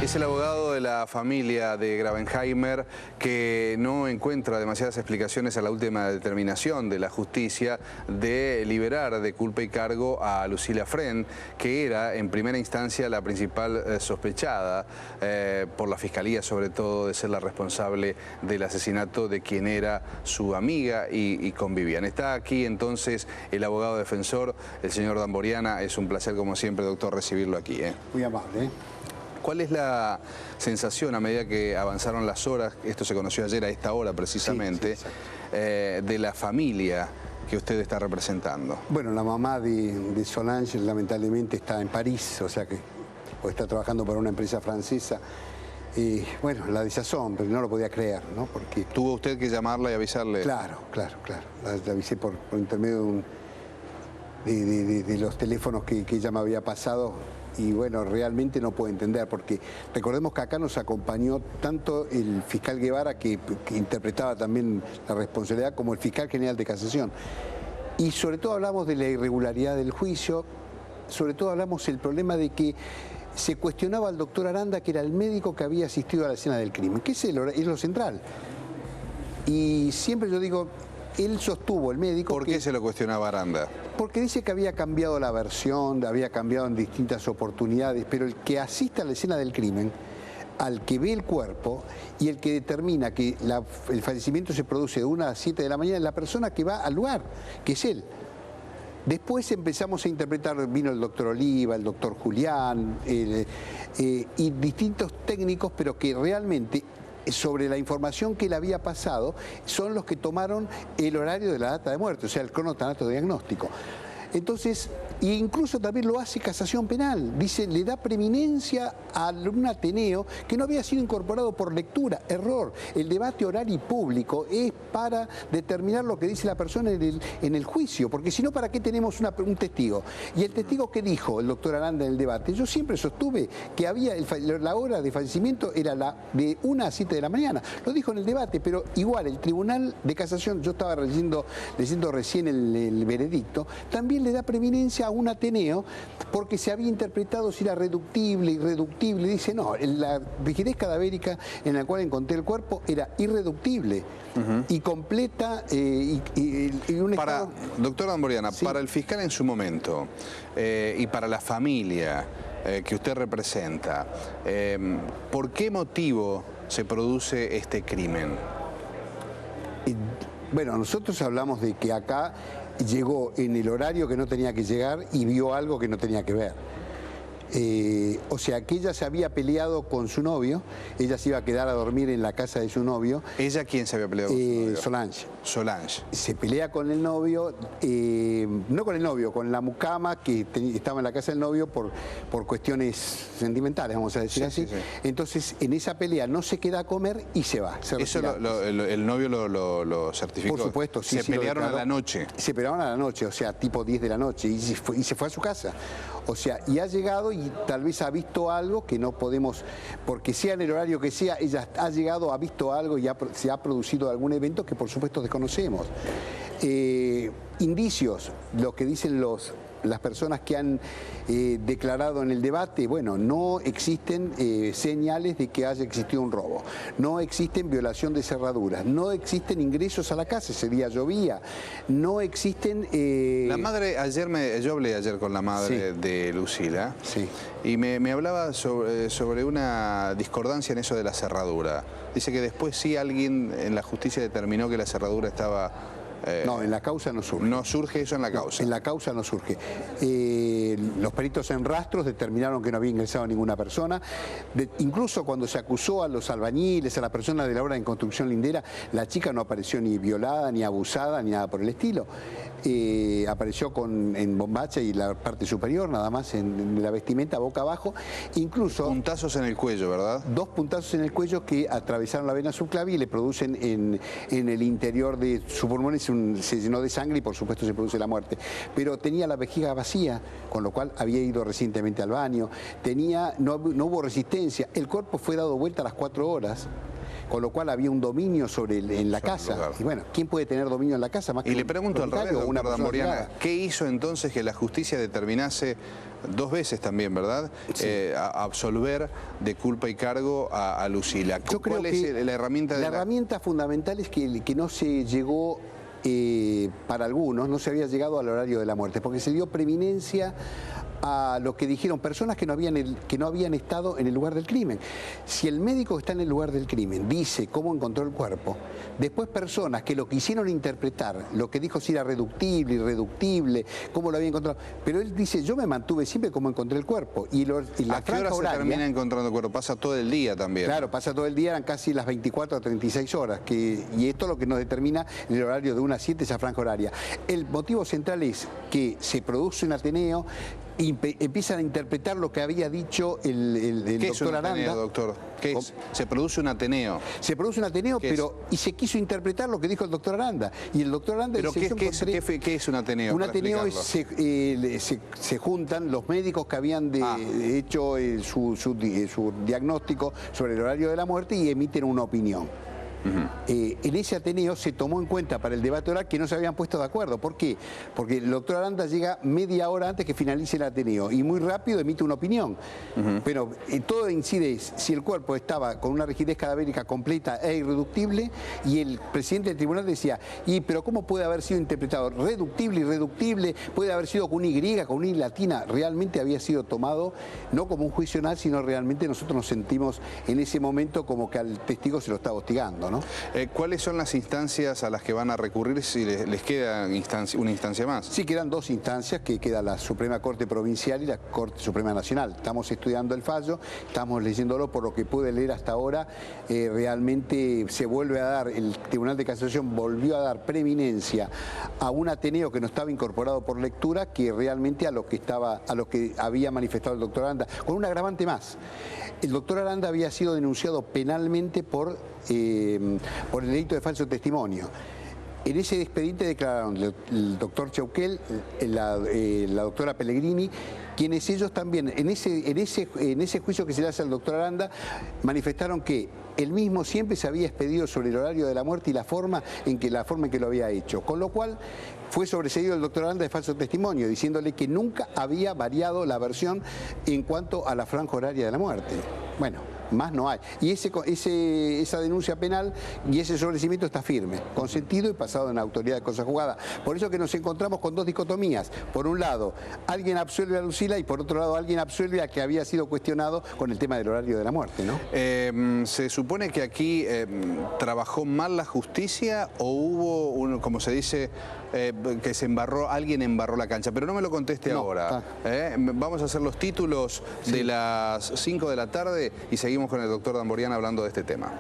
Es el abogado de la familia de Gravenheimer que no encuentra demasiadas explicaciones a la última determinación de la justicia de liberar de culpa y cargo a Lucila Fren, que era en primera instancia la principal sospechada por la Fiscalía, sobre todo de ser la responsable del asesinato de quien era su amiga y convivían. Está aquí entonces el abogado defensor, el señor Damboriana. Es un placer como siempre, doctor, recibirlo aquí. Muy amable. ¿Cuál es la sensación a medida que avanzaron las horas, esto se conoció ayer a esta hora precisamente, de la familia que usted está representando? Bueno, la mamá de Solange lamentablemente está en París, o sea que está trabajando para una empresa francesa. Y bueno, la desazón, pero no lo podía creer, ¿no? Porque ¿Tuvo usted que llamarla y avisarle? Claro. La avisé por intermedio de los teléfonos que ella me había pasado. Y bueno, realmente no puedo entender, porque recordemos que acá nos acompañó tanto el fiscal Guevara, que interpretaba también la responsabilidad, como el fiscal general de casación. Y sobre todo hablamos de la irregularidad del juicio, sobre todo hablamos del problema de que se cuestionaba al doctor Aranda, que era el médico que había asistido a la escena del crimen, que es lo central. Y siempre yo digo, él sostuvo, el médico... ¿Por qué se lo cuestionaba Aranda? Porque dice que había cambiado la versión, había cambiado en distintas oportunidades, pero el que asiste a la escena del crimen, al que ve el cuerpo y el que determina que el fallecimiento se produce de 1 a 7 de la mañana, es la persona que va al lugar, que es él. Después empezamos a interpretar, vino el doctor Oliva, el doctor Julián, y distintos técnicos, pero que realmente, sobre la información que le había pasado, son los que tomaron el horario de la data de muerte, o sea, el cronotanato diagnóstico. Entonces, e incluso también lo hace casación penal. Dice, le da preeminencia a un Ateneo que no había sido incorporado por lectura. Error. El debate oral y público es para determinar lo que dice la persona en el juicio, porque si no, ¿para qué tenemos un testigo? Y el testigo que dijo el doctor Aranda en el debate, yo siempre sostuve que había la hora de fallecimiento era de 1 a 7 de la mañana. Lo dijo en el debate, pero igual el Tribunal de Casación, yo estaba leyendo recién el veredicto, también le da preeminencia a un Ateneo porque se había interpretado si era reductible, irreductible. Dice, no, la rigidez cadavérica en la cual encontré el cuerpo era irreductible y completa y un estado... Doctor Damboriana, Sí. Para el fiscal en su momento y para la familia que usted representa, ¿por qué motivo se produce este crimen? Bueno, nosotros hablamos de que acá llegó en el horario que no tenía que llegar y vio algo que no tenía que ver. O sea, que ella se había peleado con su novio, ella se iba a quedar a dormir en la casa de su novio. ¿Ella quién se había peleado con su novio? Solange. Solange. Se pelea con el novio, no con el novio, con la mucama que estaba en la casa del novio por cuestiones sentimentales, vamos a decir así. Sí. Entonces, en esa pelea no se queda a comer y se va. ¿Eso el novio lo certificó? Por supuesto, sí. ¿Se pelearon a la noche? Se pelearon a la noche, o sea, tipo 10 de la noche, y se fue a su casa. O sea, y ha llegado y tal vez ha visto algo que no podemos, porque sea en el horario que sea, ella ha llegado, ha visto algo y se ha producido algún evento que por supuesto desconocemos. Indicios, lo que dicen las personas que han declarado en el debate, bueno, no existen señales de que haya existido un robo, no existen violación de cerraduras, no existen ingresos a la casa, ese día llovía, no existen... La madre, yo hablé ayer con la madre de Lucila, y me hablaba sobre una discordancia en eso de la cerradura. Dice que después sí alguien en la justicia determinó que la cerradura estaba... no, en la causa no surge. No surge eso en la causa. En la causa no surge. Los peritos en rastros determinaron que no había ingresado ninguna persona. Incluso cuando se acusó a los albañiles, a la persona de la obra de construcción lindera, la chica no apareció ni violada, ni abusada, ni nada por el estilo. Apareció en bombacha y la parte superior, nada más en la vestimenta, boca abajo. Incluso... Puntazos en el cuello, ¿verdad? 2 puntazos en el cuello que atravesaron la vena subclavia y le producen en el interior de su pulmón, se llenó de sangre y por supuesto se produce la muerte. Pero tenía la vejiga vacía, con lo cual había ido recientemente al baño, no hubo resistencia, el cuerpo fue dado vuelta a las 4 horas. con lo cual había un dominio en la casa. Y bueno, ¿quién puede tener dominio en la casa más que y le pregunto al revés, doctor Damboriana, ¿qué hizo entonces que la justicia determinase 2 veces también, ¿verdad? Sí. Absolver de culpa y cargo a Lucila. Yo creo que la herramienta? La herramienta fundamental es que no se llegó, para algunos, no se había llegado al horario de la muerte, porque se dio preeminencia a lo que dijeron personas que no habían estado en el lugar del crimen. Si el médico que está en el lugar del crimen dice cómo encontró el cuerpo, después personas que lo quisieron interpretar, lo que dijo si era reductible, irreductible, cómo lo había encontrado, pero él dice, yo me mantuve siempre como encontré el cuerpo. Y ¿a qué hora se termina encontrando el cuerpo? Pasa todo el día también. Claro, pasa todo el día, eran casi las 24 a 36 horas, y esto es lo que nos determina el horario de 1 a 7, esa franja horaria. El motivo central es que se produce un Ateneo, y empiezan a interpretar lo que había dicho el doctor Aranda. ¿Qué es un Ateneo, doctor? ¿Qué es? Se produce un Ateneo. Se produce un Ateneo, y se quiso interpretar lo que dijo el doctor Aranda. Y el doctor Aranda... ¿Pero qué es un Ateneo? Un Ateneo es, se juntan los médicos que habían hecho su diagnóstico sobre el horario de la muerte y emiten una opinión. En ese Ateneo se tomó en cuenta para el debate oral que no se habían puesto de acuerdo. ¿Por qué? Porque el doctor Aranda llega media hora antes que finalice el Ateneo y muy rápido emite una opinión. Pero todo incide si el cuerpo estaba con una rigidez cadavérica completa e irreductible, y el presidente del tribunal decía, pero ¿cómo puede haber sido interpretado? Reductible, irreductible, puede haber sido con una Y, con una I latina. Realmente había sido tomado no como un juicio oral, sino realmente nosotros nos sentimos en ese momento como que al testigo se lo estaba hostigando, ¿no? ¿Cuáles son las instancias a las que van a recurrir si les queda una instancia más? Sí, quedan 2 instancias, que queda la Suprema Corte Provincial y la Corte Suprema Nacional. Estamos estudiando el fallo, estamos leyéndolo, por lo que pude leer hasta ahora, realmente se vuelve a dar, el Tribunal de Casación volvió a dar preeminencia a un Ateneo que no estaba incorporado por lectura, que realmente a lo que había manifestado el doctor Aranda, con un agravante más. El doctor Aranda había sido denunciado penalmente por el delito de falso testimonio. En ese expediente declararon el doctor Chauquel, la doctora Pellegrini, quienes ellos también, en ese juicio que se le hace al doctor Aranda, manifestaron que él mismo siempre se había expedido sobre el horario de la muerte y la forma en que lo había hecho. Con lo cual fue sobreseído el doctor Aranda de falso testimonio, diciéndole que nunca había variado la versión en cuanto a la franja horaria de la muerte. Bueno, más no hay. Y esa denuncia penal y ese sobreseimiento está firme, consentido y pasado en la autoridad de cosa juzgada. Por eso que nos encontramos con 2 dicotomías. Por un lado, alguien absuelve a Lucila, y por otro lado, alguien absuelve a que había sido cuestionado con el tema del horario de la muerte, ¿no? ¿Se supone que aquí trabajó mal la justicia o hubo, como se dice, que alguien embarró la cancha? Pero no me lo conteste ahora. Vamos a hacer los títulos de las 5 de la tarde y seguimos con el doctor Damboriana hablando de este tema.